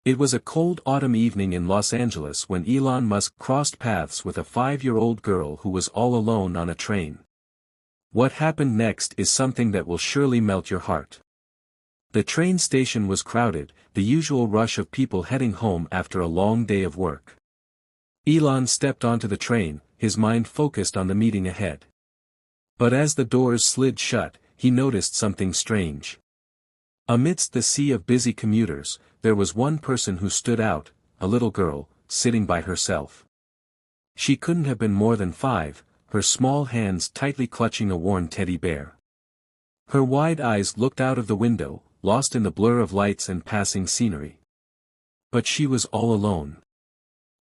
It was a cold autumn evening in Los Angeles when Elon Musk crossed paths with a 5-year-old girl who was all alone on a train. What happened next is something that will surely melt your heart. The train station was crowded, the usual rush of people heading home after a long day of work. Elon stepped onto the train, his mind focused on the meeting ahead. But as the doors slid shut, he noticed something strange. Amidst the sea of busy commuters, there was one person who stood out, a little girl, sitting by herself. She couldn't have been more than 5, her small hands tightly clutching a worn teddy bear. Her wide eyes looked out of the window, lost in the blur of lights and passing scenery. But she was all alone.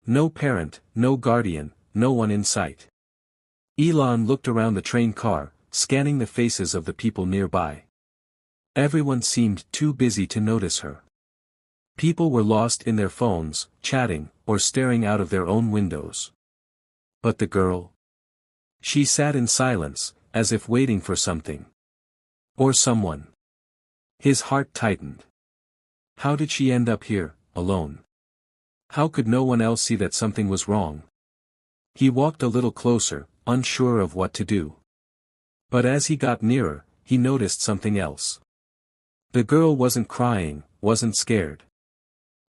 No parent, no guardian, no one in sight. Elon looked around the train car, scanning the faces of the people nearby. Everyone seemed too busy to notice her. People were lost in their phones, chatting, or staring out of their own windows. But the girl? She sat in silence, as if waiting for something. Or someone. His heart tightened. How did she end up here, alone? How could no one else see that something was wrong? He walked a little closer, unsure of what to do. But as he got nearer, he noticed something else. The girl wasn't crying, wasn't scared.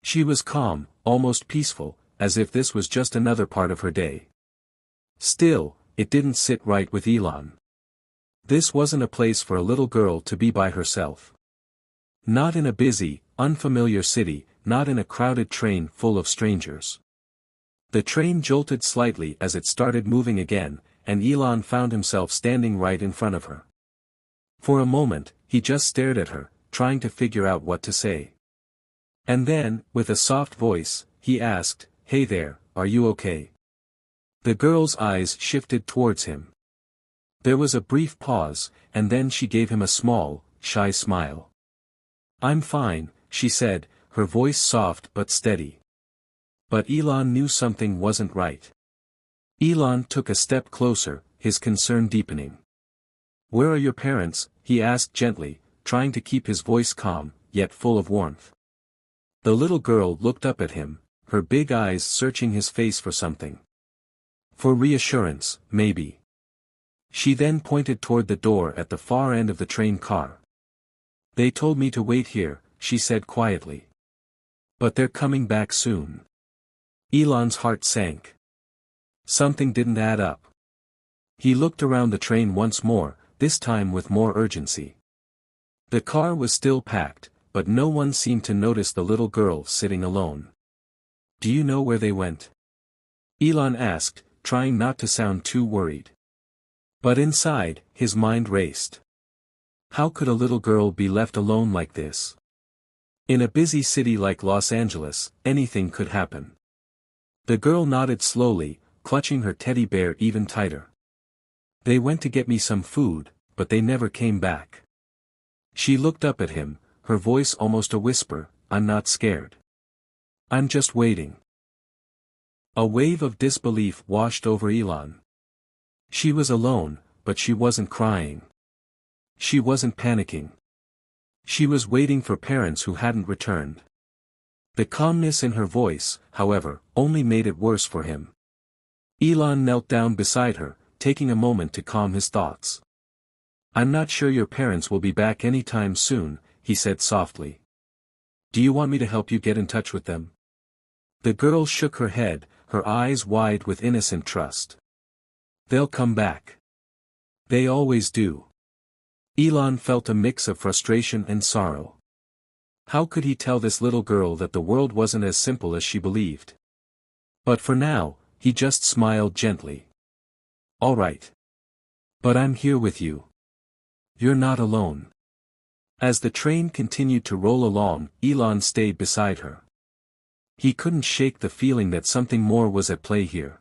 She was calm, almost peaceful, as if this was just another part of her day. Still, it didn't sit right with Elon. This wasn't a place for a little girl to be by herself. Not in a busy, unfamiliar city, not in a crowded train full of strangers. The train jolted slightly as it started moving again, and Elon found himself standing right in front of her. For a moment, he just stared at her, trying to figure out what to say. And then, with a soft voice, he asked, "Hey there, are you okay?" The girl's eyes shifted towards him. There was a brief pause, and then she gave him a small, shy smile. "I'm fine," she said, her voice soft but steady. But Elon knew something wasn't right. Elon took a step closer, his concern deepening. "Where are your parents?" he asked gently, trying to keep his voice calm, yet full of warmth. The little girl looked up at him, her big eyes searching his face for something. For reassurance, maybe. She then pointed toward the door at the far end of the train car. "They told me to wait here," she said quietly. "But they're coming back soon." Elon's heart sank. Something didn't add up. He looked around the train once more, this time with more urgency. The car was still packed, but no one seemed to notice the little girl sitting alone. "Do you know where they went?" Elon asked, trying not to sound too worried. But inside, his mind raced. How could a little girl be left alone like this? In a busy city like Los Angeles, anything could happen. The girl nodded slowly, clutching her teddy bear even tighter. "They went to get me some food, but they never came back." She looked up at him, her voice almost a whisper, "I'm not scared. I'm just waiting." A wave of disbelief washed over Elon. She was alone, but she wasn't crying. She wasn't panicking. She was waiting for parents who hadn't returned. The calmness in her voice, however, only made it worse for him. Elon knelt down beside her, taking a moment to calm his thoughts. "I'm not sure your parents will be back anytime soon," he said softly. "Do you want me to help you get in touch with them?" The girl shook her head, her eyes wide with innocent trust. "They'll come back. They always do." Elon felt a mix of frustration and sorrow. How could he tell this little girl that the world wasn't as simple as she believed? But for now, he just smiled gently. "All right. But I'm here with you. You're not alone." As the train continued to roll along, Elon stayed beside her. He couldn't shake the feeling that something more was at play here.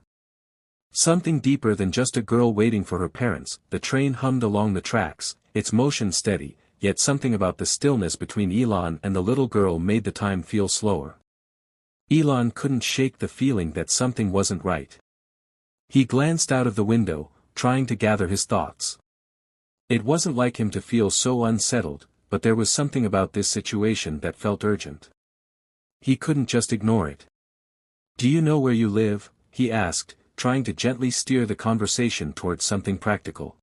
Something deeper than just a girl waiting for her parents. The train hummed along the tracks, its motion steady, yet something about the stillness between Elon and the little girl made the time feel slower. Elon couldn't shake the feeling that something wasn't right. He glanced out of the window, trying to gather his thoughts. It wasn't like him to feel so unsettled, but there was something about this situation that felt urgent. He couldn't just ignore it. "Do you know where you live?" he asked, trying to gently steer the conversation towards something practical.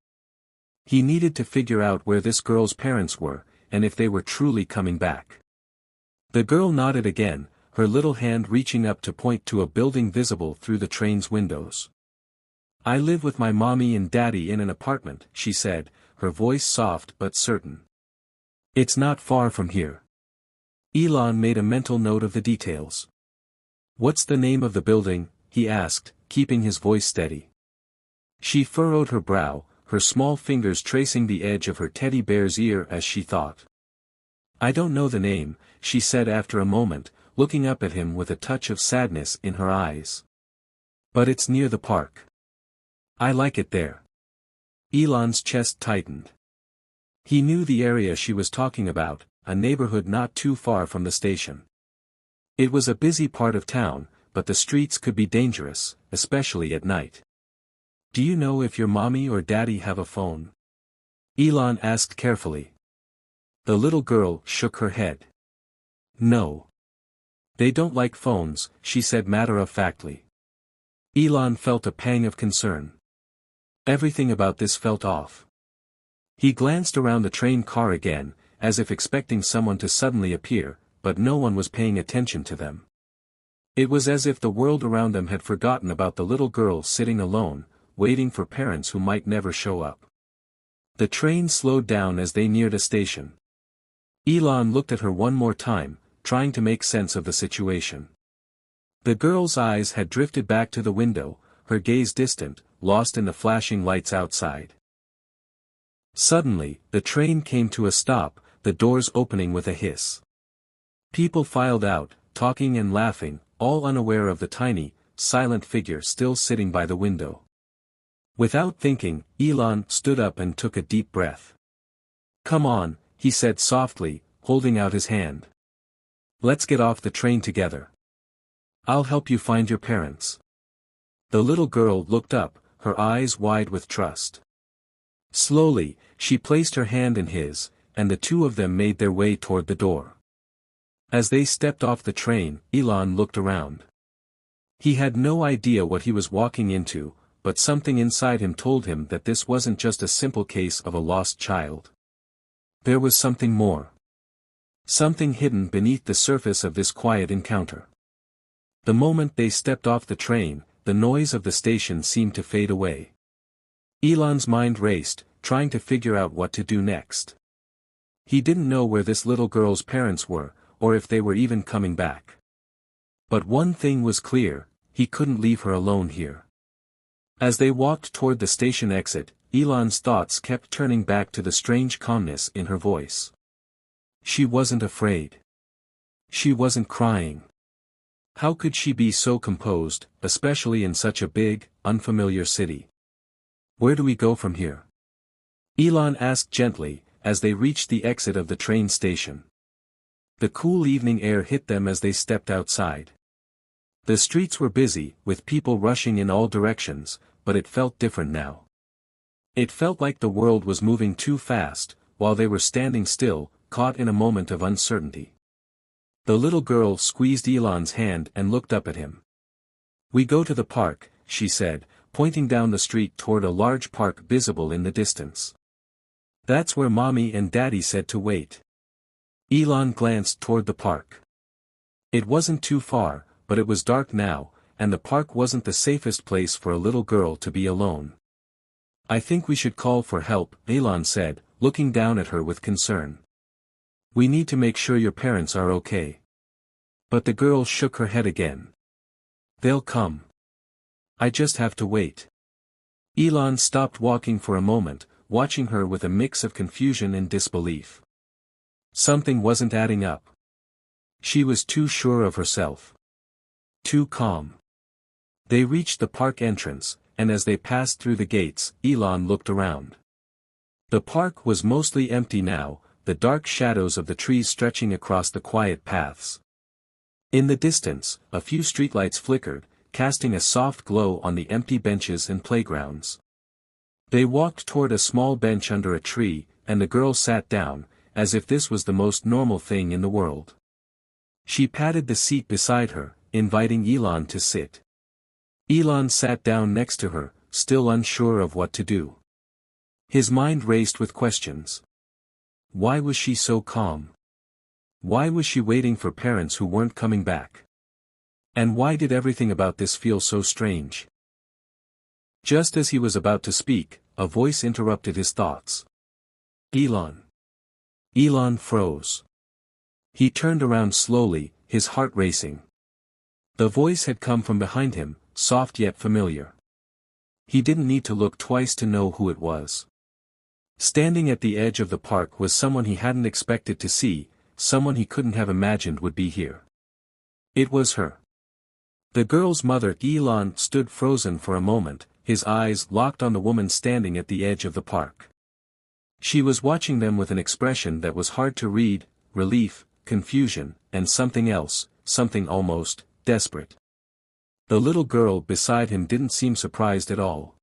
He needed to figure out where this girl's parents were, and if they were truly coming back. The girl nodded again, her little hand reaching up to point to a building visible through the train's windows. "I live with my mommy and daddy in an apartment," she said, her voice soft but certain. "It's not far from here." Elon made a mental note of the details. "What's the name of the building?" he asked, keeping his voice steady. She furrowed her brow, her small fingers tracing the edge of her teddy bear's ear as she thought. "I don't know the name," she said after a moment, looking up at him with a touch of sadness in her eyes. "But it's near the park. I like it there." Elon's chest tightened. He knew the area she was talking about, a neighborhood not too far from the station. It was a busy part of town, but the streets could be dangerous, especially at night. "Do you know if your mommy or daddy have a phone?" Elon asked carefully. The little girl shook her head. "No. They don't like phones," she said matter-of-factly. Elon felt a pang of concern. Everything about this felt off. He glanced around the train car again, as if expecting someone to suddenly appear, but no one was paying attention to them. It was as if the world around them had forgotten about the little girl sitting alone, waiting for parents who might never show up. The train slowed down as they neared a station. Elon looked at her one more time, trying to make sense of the situation. The girl's eyes had drifted back to the window, her gaze distant, lost in the flashing lights outside. Suddenly, the train came to a stop, the doors opening with a hiss. People filed out, talking and laughing, all unaware of the tiny, silent figure still sitting by the window. Without thinking, Elon stood up and took a deep breath. "Come on," he said softly, holding out his hand. "Let's get off the train together. I'll help you find your parents." The little girl looked up, her eyes wide with trust. Slowly, she placed her hand in his, and the two of them made their way toward the door. As they stepped off the train, Elon looked around. He had no idea what he was walking into, but something inside him told him that this wasn't just a simple case of a lost child. There was something more. Something hidden beneath the surface of this quiet encounter. The moment they stepped off the train, the noise of the station seemed to fade away. Elon's mind raced, trying to figure out what to do next. He didn't know where this little girl's parents were, or if they were even coming back. But one thing was clear, he couldn't leave her alone here. As they walked toward the station exit, Elon's thoughts kept turning back to the strange calmness in her voice. She wasn't afraid. She wasn't crying. How could she be so composed, especially in such a big, unfamiliar city? "Where do we go from here?" Elon asked gently, as they reached the exit of the train station. The cool evening air hit them as they stepped outside. The streets were busy, with people rushing in all directions, but it felt different now. It felt like the world was moving too fast, while they were standing still, caught in a moment of uncertainty. The little girl squeezed Elon's hand and looked up at him. "We go to the park," she said, pointing down the street toward a large park visible in the distance. "That's where Mommy and Daddy said to wait." Elon glanced toward the park. It wasn't too far, but it was dark now, and the park wasn't the safest place for a little girl to be alone. "I think we should call for help," Elon said, looking down at her with concern. "We need to make sure your parents are okay." But the girl shook her head again. "They'll come. I just have to wait." Elon stopped walking for a moment, watching her with a mix of confusion and disbelief. Something wasn't adding up. She was too sure of herself. Too calm. They reached the park entrance, and as they passed through the gates, Elon looked around. The park was mostly empty now, the dark shadows of the trees stretching across the quiet paths. In the distance, a few streetlights flickered, casting a soft glow on the empty benches and playgrounds. They walked toward a small bench under a tree, and the girl sat down, as if this was the most normal thing in the world. She patted the seat beside her, inviting Elon to sit. Elon sat down next to her, still unsure of what to do. His mind raced with questions. Why was she so calm? Why was she waiting for parents who weren't coming back? And why did everything about this feel so strange? Just as he was about to speak, a voice interrupted his thoughts. Elon. Elon froze. He turned around slowly, his heart racing. The voice had come from behind him, soft yet familiar. He didn't need to look twice to know who it was. Standing at the edge of the park was someone he hadn't expected to see, someone he couldn't have imagined would be here. It was her. The girl's mother. Elon stood frozen for a moment, his eyes locked on the woman standing at the edge of the park. She was watching them with an expression that was hard to read, relief, confusion, and something else, something almost desperate. The little girl beside him didn't seem surprised at all.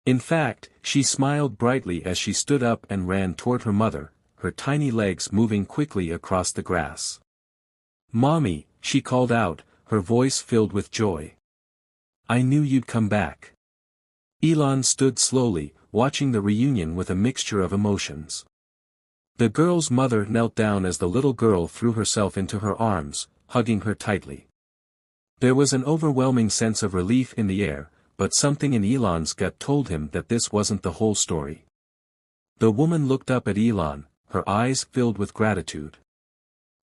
In fact, she smiled brightly as she stood up and ran toward her mother, her tiny legs moving quickly across the grass. "Mommy," she called out, her voice filled with joy. "I knew you'd come back." Elon stood slowly, watching the reunion with a mixture of emotions. The girl's mother knelt down as the little girl threw herself into her arms, hugging her tightly. There was an overwhelming sense of relief in the air, but something in Elon's gut told him that this wasn't the whole story. The woman looked up at Elon, her eyes filled with gratitude.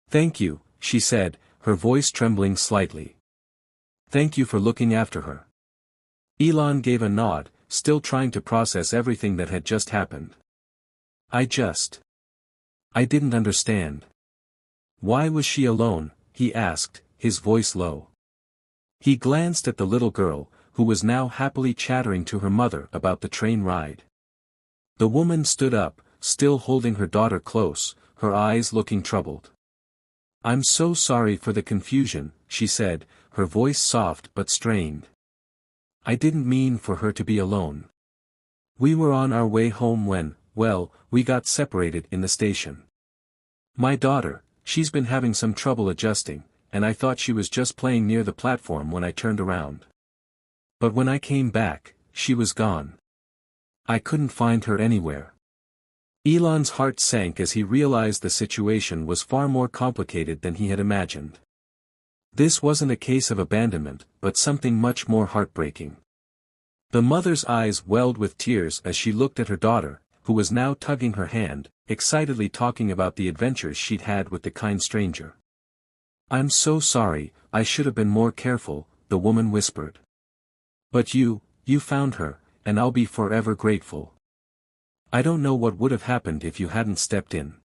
"Thank you," she said, her voice trembling slightly. "Thank you for looking after her." Elon gave a nod, still trying to process everything that had just happened. I didn't understand. Why was she alone?" he asked, his voice low. He glanced at the little girl, who was now happily chattering to her mother about the train ride. The woman stood up, still holding her daughter close, her eyes looking troubled. "I'm so sorry for the confusion," she said, her voice soft but strained. "I didn't mean for her to be alone. We were on our way home when, well, we got separated in the station. My daughter, she's been having some trouble adjusting, and I thought she was just playing near the platform when I turned around. But when I came back, she was gone. I couldn't find her anywhere." Elon's heart sank as he realized the situation was far more complicated than he had imagined. This wasn't a case of abandonment, but something much more heartbreaking. The mother's eyes welled with tears as she looked at her daughter, who was now tugging her hand, excitedly talking about the adventures she'd had with the kind stranger. "I'm so sorry, I should have been more careful," the woman whispered. "But you found her, and I'll be forever grateful. I don't know what would have happened if you hadn't stepped in."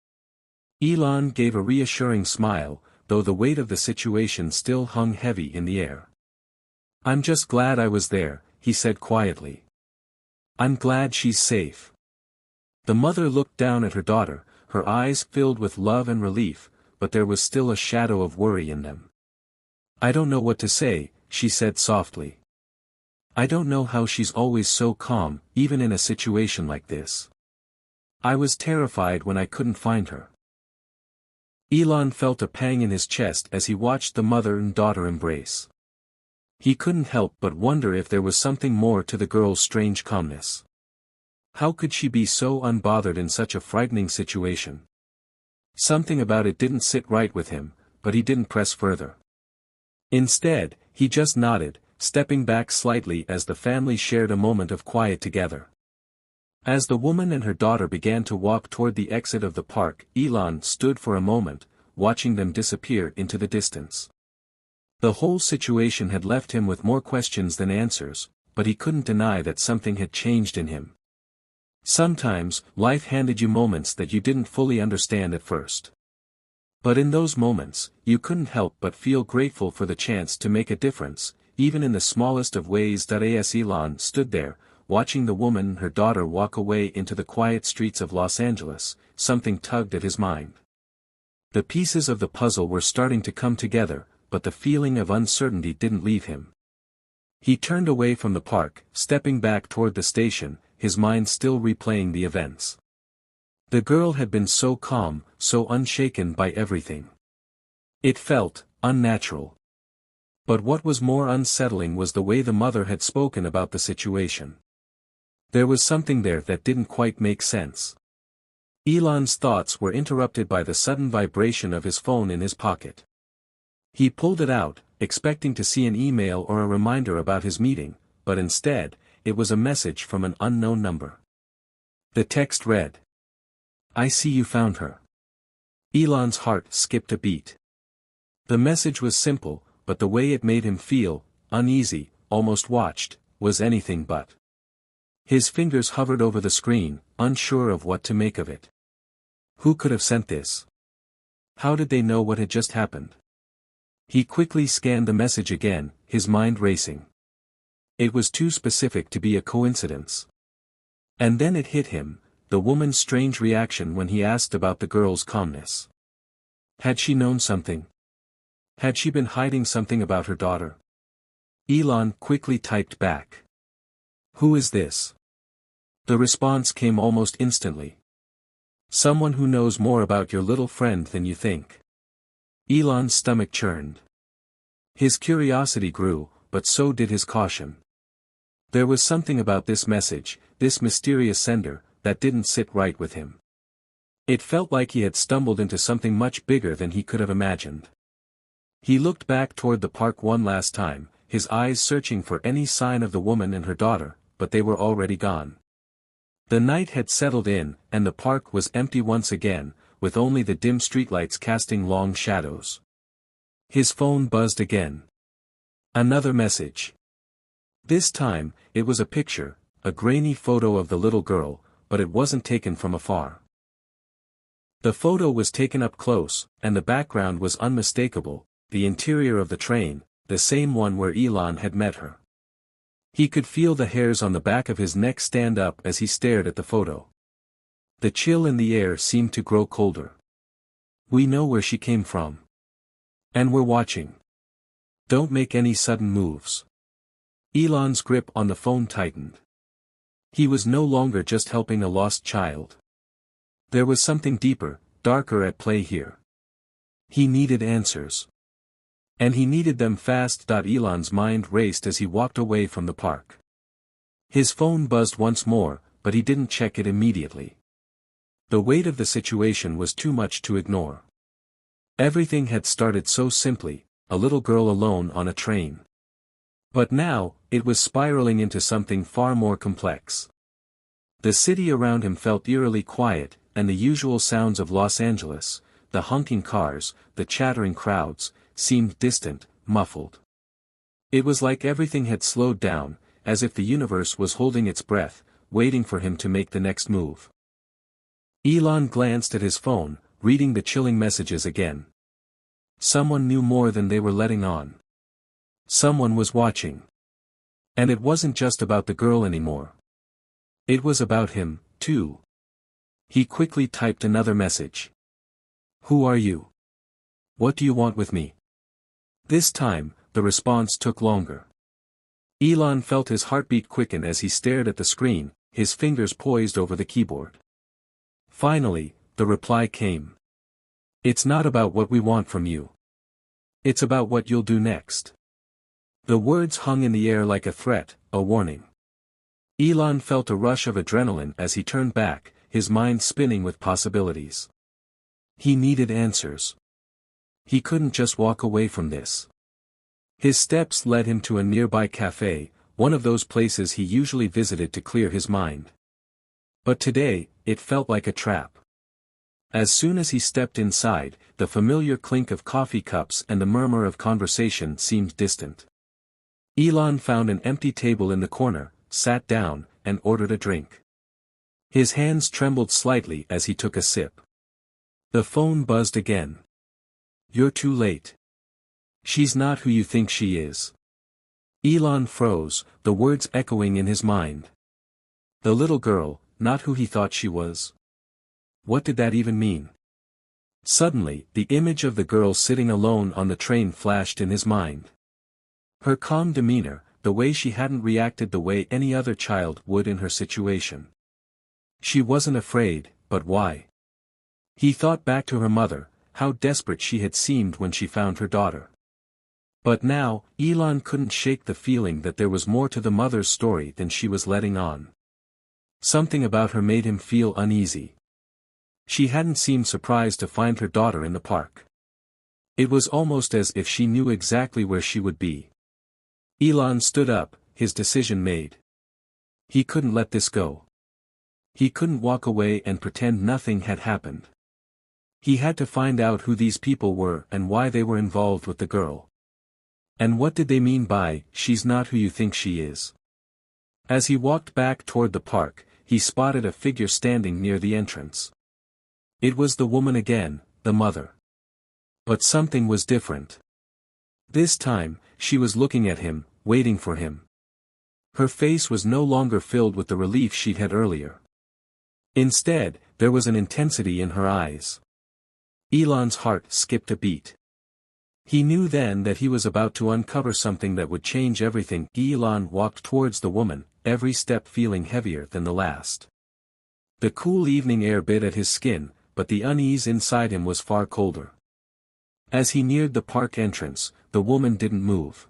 Elon gave a reassuring smile, though the weight of the situation still hung heavy in the air. "I'm just glad I was there," he said quietly. "I'm glad she's safe." The mother looked down at her daughter, her eyes filled with love and relief, but there was still a shadow of worry in them. "I don't know what to say," she said softly. "I don't know how she's always so calm, even in a situation like this. I was terrified when I couldn't find her." Elon felt a pang in his chest as he watched the mother and daughter embrace. He couldn't help but wonder if there was something more to the girl's strange calmness. How could she be so unbothered in such a frightening situation? Something about it didn't sit right with him, but he didn't press further. Instead, he just nodded, stepping back slightly as the family shared a moment of quiet together. As the woman and her daughter began to walk toward the exit of the park, Elon stood for a moment, watching them disappear into the distance. The whole situation had left him with more questions than answers, but he couldn't deny that something had changed in him. Sometimes, life handed you moments that you didn't fully understand at first. But in those moments, you couldn't help but feel grateful for the chance to make a difference, even in the smallest of ways. As Elon stood there, watching the woman and her daughter walk away into the quiet streets of Los Angeles, something tugged at his mind. The pieces of the puzzle were starting to come together, but the feeling of uncertainty didn't leave him. He turned away from the park, stepping back toward the station, his mind still replaying the events. The girl had been so calm, so unshaken by everything. It felt unnatural. But what was more unsettling was the way the mother had spoken about the situation. There was something there that didn't quite make sense. Elon's thoughts were interrupted by the sudden vibration of his phone in his pocket. He pulled it out, expecting to see an email or a reminder about his meeting, but instead, it was a message from an unknown number. The text read, "I see you found her." Elon's heart skipped a beat. The message was simple, but the way it made him feel, uneasy, almost watched, was anything but. His fingers hovered over the screen, unsure of what to make of it. Who could have sent this? How did they know what had just happened? He quickly scanned the message again, his mind racing. It was too specific to be a coincidence. And then it hit him, the woman's strange reaction when he asked about the girl's calmness. Had she known something? Had she been hiding something about her daughter? Elon quickly typed back. "Who is this?" The response came almost instantly. "Someone who knows more about your little friend than you think." Elon's stomach churned. His curiosity grew, but so did his caution. There was something about this message, this mysterious sender, that didn't sit right with him. It felt like he had stumbled into something much bigger than he could have imagined. He looked back toward the park one last time, his eyes searching for any sign of the woman and her daughter, but they were already gone. The night had settled in, and the park was empty once again, with only the dim streetlights casting long shadows. His phone buzzed again. Another message. This time, it was a picture, a grainy photo of the little girl, but it wasn't taken from afar. The photo was taken up close, and the background was unmistakable, the interior of the train, the same one where Elon had met her. He could feel the hairs on the back of his neck stand up as he stared at the photo. The chill in the air seemed to grow colder. "We know where she came from. And we're watching. Don't make any sudden moves." Elon's grip on the phone tightened. He was no longer just helping a lost child. There was something deeper, darker at play here. He needed answers. And he needed them fast. Elon's mind raced as he walked away from the park. His phone buzzed once more, but he didn't check it immediately. The weight of the situation was too much to ignore. Everything had started so simply, a little girl alone on a train. But now, it was spiraling into something far more complex. The city around him felt eerily quiet, and the usual sounds of Los Angeles, the honking cars, the chattering crowds, seemed distant, muffled. It was like everything had slowed down, as if the universe was holding its breath, waiting for him to make the next move. Elon glanced at his phone, reading the chilling messages again. Someone knew more than they were letting on. Someone was watching. And it wasn't just about the girl anymore. It was about him, too. He quickly typed another message. "Who are you? What do you want with me?" This time, the response took longer. Elon felt his heartbeat quicken as he stared at the screen, his fingers poised over the keyboard. Finally, the reply came. "It's not about what we want from you. It's about what you'll do next." The words hung in the air like a threat, a warning. Elon felt a rush of adrenaline as he turned back, his mind spinning with possibilities. He needed answers. He couldn't just walk away from this. His steps led him to a nearby cafe, one of those places he usually visited to clear his mind. But today, it felt like a trap. As soon as he stepped inside, the familiar clink of coffee cups and the murmur of conversation seemed distant. Elon found an empty table in the corner, sat down, and ordered a drink. His hands trembled slightly as he took a sip. The phone buzzed again. "You're too late. She's not who you think she is." Elon froze, the words echoing in his mind. The little girl, not who he thought she was. What did that even mean? Suddenly, the image of the girl sitting alone on the train flashed in his mind. Her calm demeanor, the way she hadn't reacted the way any other child would in her situation. She wasn't afraid, but why? He thought back to her mother, how desperate she had seemed when she found her daughter. But now, Elon couldn't shake the feeling that there was more to the mother's story than she was letting on. Something about her made him feel uneasy. She hadn't seemed surprised to find her daughter in the park. It was almost as if she knew exactly where she would be. Elon stood up, his decision made. He couldn't let this go. He couldn't walk away and pretend nothing had happened. He had to find out who these people were and why they were involved with the girl. And what did they mean by, "She's not who you think she is"? As he walked back toward the park, he spotted a figure standing near the entrance. It was the woman again, the mother. But something was different. This time, she was looking at him, waiting for him. Her face was no longer filled with the relief she'd had earlier. Instead, there was an intensity in her eyes. Elon's heart skipped a beat. He knew then that he was about to uncover something that would change everything. Elon walked towards the woman, every step feeling heavier than the last. The cool evening air bit at his skin, but the unease inside him was far colder. As he neared the park entrance, the woman didn't move.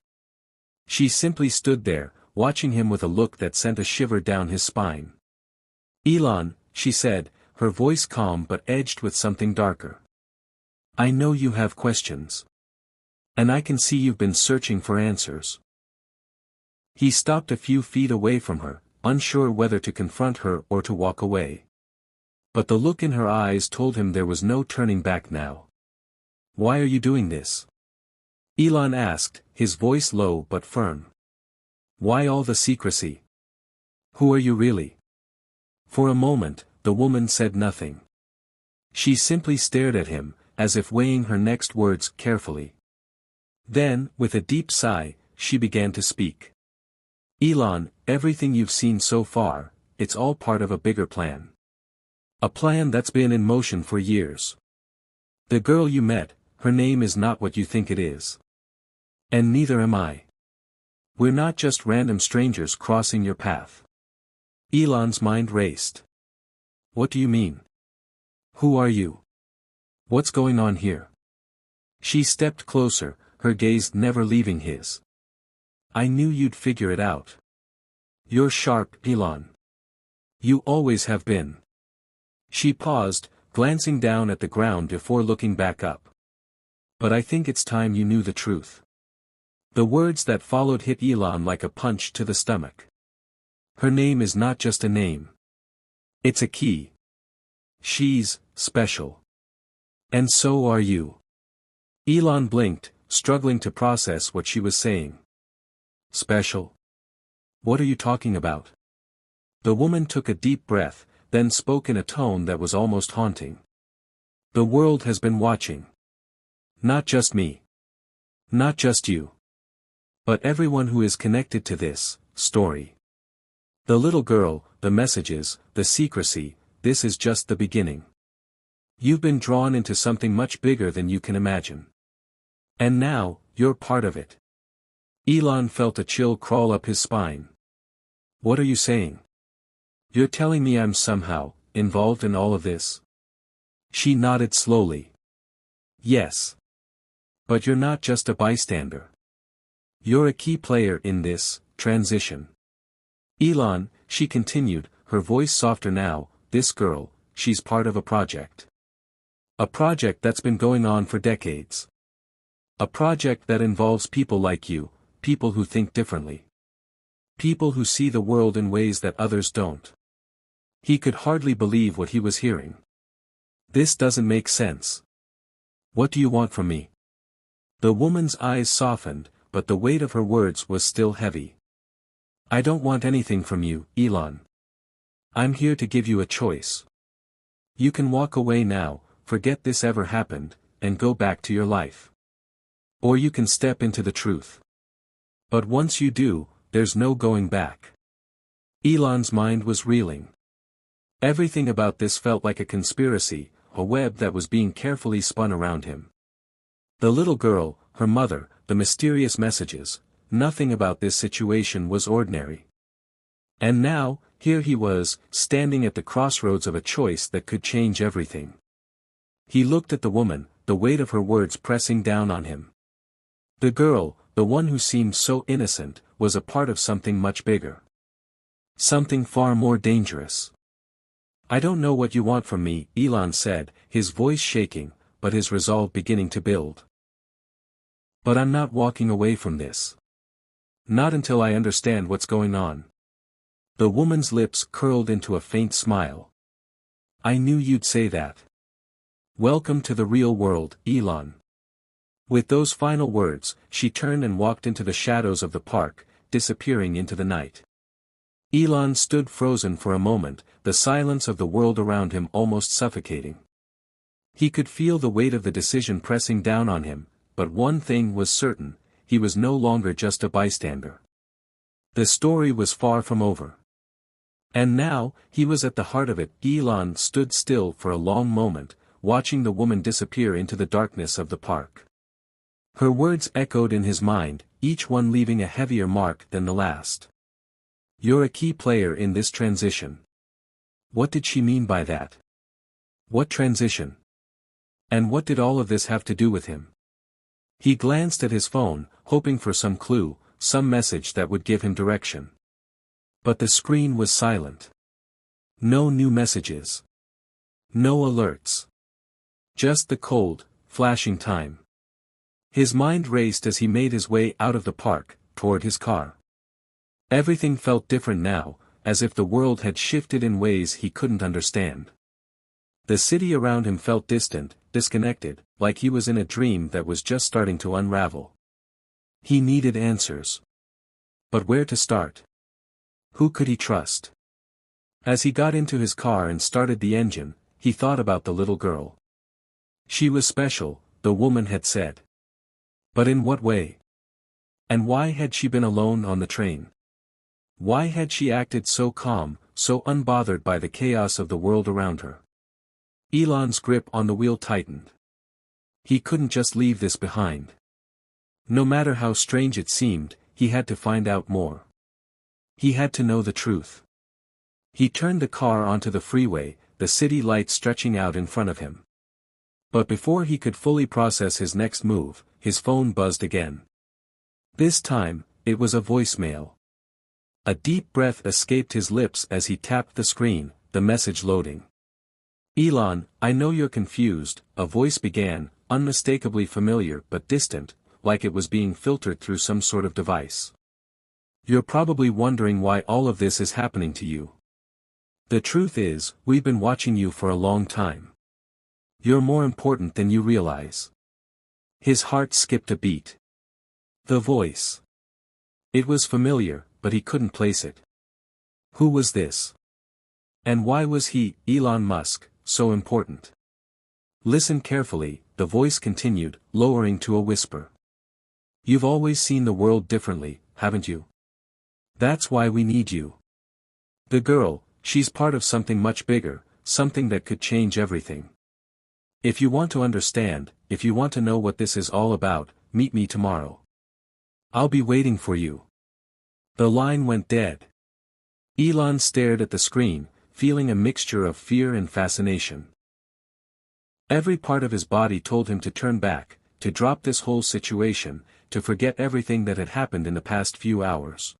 She simply stood there, watching him with a look that sent a shiver down his spine. "Elon," she said, her voice calm but edged with something darker. "I know you have questions. And I can see you've been searching for answers." He stopped a few feet away from her, unsure whether to confront her or to walk away. But the look in her eyes told him there was no turning back now. "Why are you doing this?" Elon asked, his voice low but firm. "Why all the secrecy? Who are you really?" For a moment, the woman said nothing. She simply stared at him, as if weighing her next words carefully. Then, with a deep sigh, she began to speak. "Elon, everything you've seen so far, it's all part of a bigger plan. A plan that's been in motion for years. The girl you met, her name is not what you think it is. And neither am I. We're not just random strangers crossing your path." Elon's mind raced. "What do you mean? Who are you? What's going on here?" She stepped closer, her gaze never leaving his. "I knew you'd figure it out. You're sharp, Elon. You always have been." She paused, glancing down at the ground before looking back up. "But I think it's time you knew the truth." The words that followed hit Elon like a punch to the stomach. Her name is not just a name. It's a key. She's special. And so are you. Elon blinked, struggling to process what she was saying. "Special? What are you talking about?" The woman took a deep breath, then spoke in a tone that was almost haunting. "The world has been watching. Not just me. Not just you. But everyone who is connected to this story. The little girl, the messages, the secrecy, this is just the beginning. You've been drawn into something much bigger than you can imagine. And now, you're part of it." Elon felt a chill crawl up his spine. "What are you saying? You're telling me I'm somehow involved in all of this?" She nodded slowly. "Yes. But you're not just a bystander. You're a key player in this transition. Elon," she continued, her voice softer now, "this girl, she's part of a project. A project that's been going on for decades. A project that involves people like you, people who think differently. People who see the world in ways that others don't." He could hardly believe what he was hearing. "This doesn't make sense. What do you want from me?" The woman's eyes softened, but the weight of her words was still heavy. "I don't want anything from you, Elon. I'm here to give you a choice. You can walk away now, forget this ever happened, and go back to your life. Or you can step into the truth. But once you do, there's no going back." Elon's mind was reeling. Everything about this felt like a conspiracy, a web that was being carefully spun around him. The little girl, her mother, the mysterious messages, nothing about this situation was ordinary. And now, here he was, standing at the crossroads of a choice that could change everything. He looked at the woman, the weight of her words pressing down on him. The girl, the one who seemed so innocent, was a part of something much bigger. Something far more dangerous. "I don't know what you want from me," Elon said, his voice shaking, but his resolve beginning to build. "But I'm not walking away from this. Not until I understand what's going on." The woman's lips curled into a faint smile. "I knew you'd say that. Welcome to the real world, Elon." With those final words, she turned and walked into the shadows of the park, disappearing into the night. Elon stood frozen for a moment, the silence of the world around him almost suffocating. He could feel the weight of the decision pressing down on him, but one thing was certain, he was no longer just a bystander. The story was far from over. And now, he was at the heart of it. Elon stood still for a long moment, watching the woman disappear into the darkness of the park. Her words echoed in his mind, each one leaving a heavier mark than the last. "You're a key player in this transition." What did she mean by that? What transition? And what did all of this have to do with him? He glanced at his phone, hoping for some clue, some message that would give him direction. But the screen was silent. No new messages. No alerts. Just the cold, flashing time. His mind raced as he made his way out of the park, toward his car. Everything felt different now, as if the world had shifted in ways he couldn't understand. The city around him felt distant, disconnected, like he was in a dream that was just starting to unravel. He needed answers. But where to start? Who could he trust? As he got into his car and started the engine, he thought about the little girl. She was special, the woman had said. But in what way? And why had she been alone on the train? Why had she acted so calm, so unbothered by the chaos of the world around her? Elon's grip on the wheel tightened. He couldn't just leave this behind. No matter how strange it seemed, he had to find out more. He had to know the truth. He turned the car onto the freeway, the city lights stretching out in front of him. But before he could fully process his next move, his phone buzzed again. This time, it was a voicemail. A deep breath escaped his lips as he tapped the screen, the message loading. "Elon, I know you're confused," a voice began, unmistakably familiar but distant, like it was being filtered through some sort of device. "You're probably wondering why all of this is happening to you. The truth is, we've been watching you for a long time. You're more important than you realize." His heart skipped a beat. The voice. It was familiar, but he couldn't place it. Who was this? And why was he, Elon Musk, so important? "Listen carefully," the voice continued, lowering to a whisper. "You've always seen the world differently, haven't you? That's why we need you. The girl, she's part of something much bigger, something that could change everything. If you want to understand, if you want to know what this is all about, meet me tomorrow. I'll be waiting for you." The line went dead. Elon stared at the screen, feeling a mixture of fear and fascination. Every part of his body told him to turn back, to drop this whole situation, to forget everything that had happened in the past few hours.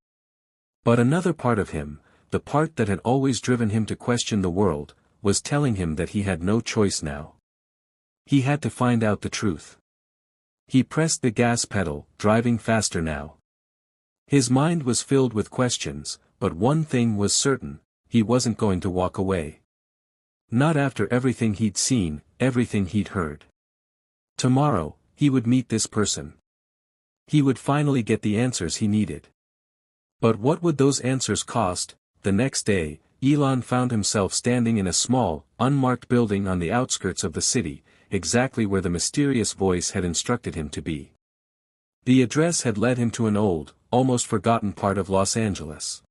But another part of him, the part that had always driven him to question the world, was telling him that he had no choice now. He had to find out the truth. He pressed the gas pedal, driving faster now. His mind was filled with questions, but one thing was certain, he wasn't going to walk away. Not after everything he'd seen, everything he'd heard. Tomorrow, he would meet this person. He would finally get the answers he needed. But what would those answers cost? The next day, Elon found himself standing in a small, unmarked building on the outskirts of the city, exactly where the mysterious voice had instructed him to be. The address had led him to an old, almost forgotten part of Los Angeles.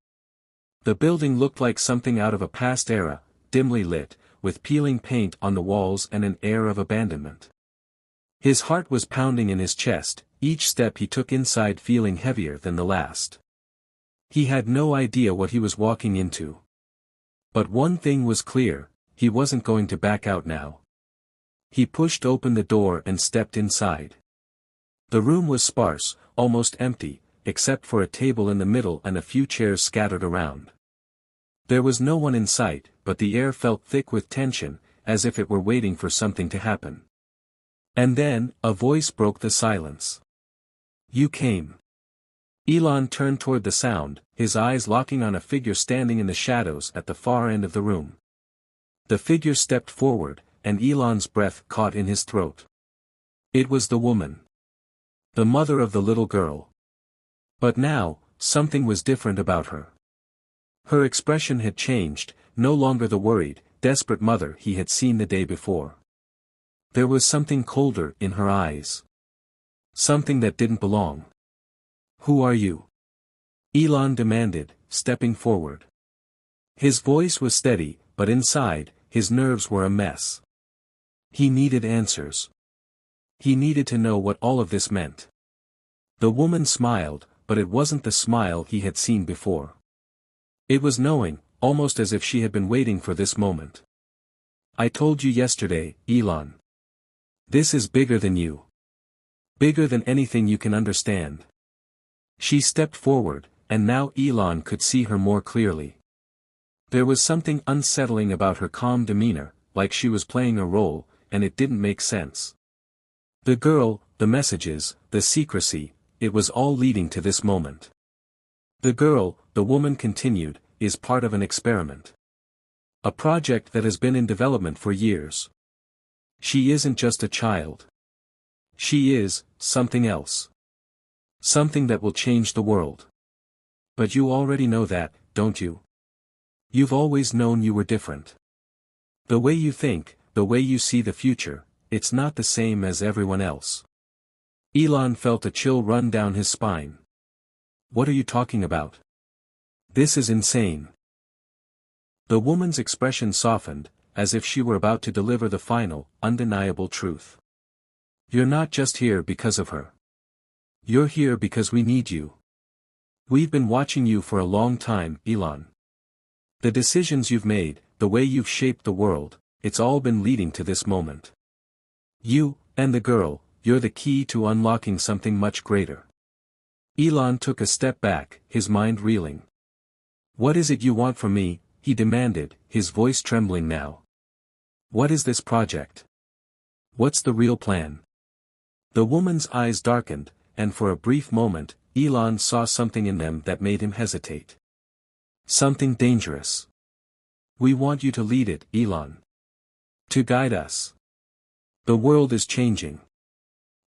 The building looked like something out of a past era, dimly lit, with peeling paint on the walls and an air of abandonment. His heart was pounding in his chest, each step he took inside feeling heavier than the last. He had no idea what he was walking into. But one thing was clear, he wasn't going to back out now. He pushed open the door and stepped inside. The room was sparse, almost empty, except for a table in the middle and a few chairs scattered around. There was no one in sight, but the air felt thick with tension, as if it were waiting for something to happen. And then, a voice broke the silence. "You came." Elon turned toward the sound, his eyes locking on a figure standing in the shadows at the far end of the room. The figure stepped forward, and Elon's breath caught in his throat. It was the woman. The mother of the little girl. But now, something was different about her. Her expression had changed, no longer the worried, desperate mother he had seen the day before. There was something colder in her eyes. Something that didn't belong. "Who are you?" Elon demanded, stepping forward. His voice was steady, but inside, his nerves were a mess. He needed answers. He needed to know what all of this meant. The woman smiled, but it wasn't the smile he had seen before. It was knowing, almost as if she had been waiting for this moment. "I told you yesterday, Elon. This is bigger than you. Bigger than anything you can understand." She stepped forward, and now Elon could see her more clearly. There was something unsettling about her calm demeanor, like she was playing a role, and it didn't make sense. The girl, the messages, the secrecy, it was all leading to this moment. "The girl," the woman continued, "is part of an experiment. A project that has been in development for years. She isn't just a child. She is something else. Something that will change the world. But you already know that, don't you? You've always known you were different. The way you think, the way you see the future, it's not the same as everyone else." Elon felt a chill run down his spine. "What are you talking about? This is insane." The woman's expression softened, as if she were about to deliver the final, undeniable truth. "You're not just here because of her. You're here because we need you. We've been watching you for a long time, Elon. The decisions you've made, the way you've shaped the world, it's all been leading to this moment. You, and the girl, you're the key to unlocking something much greater." Elon took a step back, his mind reeling. "What is it you want from me?" he demanded, his voice trembling now. "What is this project? What's the real plan?" The woman's eyes darkened, and for a brief moment, Elon saw something in them that made him hesitate. Something dangerous. "We want you to lead it, Elon. To guide us. The world is changing.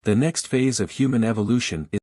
The next phase of human evolution is